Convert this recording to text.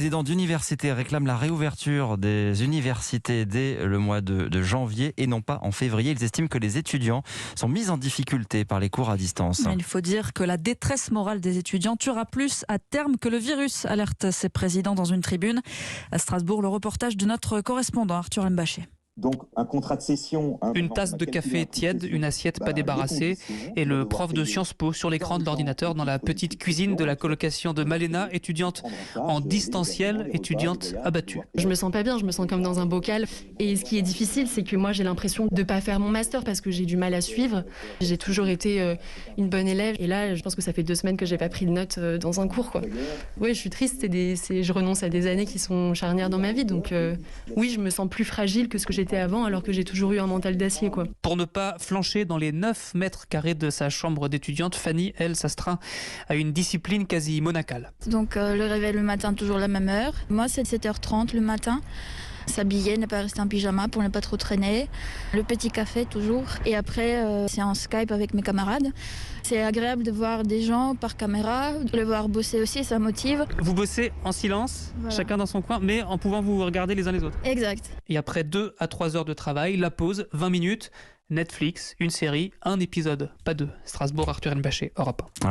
Les présidents d'université réclament la réouverture des universités dès le mois de janvier et non pas en février. Ils estiment que les étudiants sont mis en difficulté par les cours à distance. Il faut dire que la détresse morale des étudiants tuera plus à terme que le virus, alerte ces présidents dans une tribune. À Strasbourg, le reportage de notre correspondant Arthur Mbaché. Donc un contrat de cession. Une tasse de café tiède, une assiette pas débarrassée et le prof de Sciences Po sur l'écran de l'ordinateur dans la petite cuisine de la colocation de Malena, étudiante en distanciel, étudiante abattue. Je me sens pas bien, je me sens comme dans un bocal. Et ce qui est difficile, c'est que moi j'ai l'impression de pas faire mon master parce que j'ai du mal à suivre. J'ai toujours été une bonne élève et là je pense que ça fait 2 semaines que j'ai pas pris de notes dans un cours, quoi. Oui, je suis triste, je renonce à des années qui sont charnières dans ma vie. Donc oui, je me sens plus fragile que ce que j'étais avant, alors que j'ai toujours eu un mental d'acier, quoi. Pour ne pas flancher dans les 9 mètres carrés de sa chambre d'étudiante, Fanny, elle, s'astreint à une discipline quasi monacale. Donc le réveil le matin, toujours la même heure. Moi, c'est 7h30 le matin. S'habiller, ne pas rester en pyjama pour ne pas trop traîner. Le petit café toujours. Et après, c'est en Skype avec mes camarades. C'est agréable de voir des gens par caméra, de les voir bosser aussi, ça motive. Vous bossez en silence, voilà. Chacun dans son coin, mais en pouvant vous regarder les uns les autres. Exact. Et après 2 à 3 heures de travail, la pause, 20 minutes, Netflix, une série, un épisode, pas 2. Strasbourg, Arthur Mbaché, Europe 1.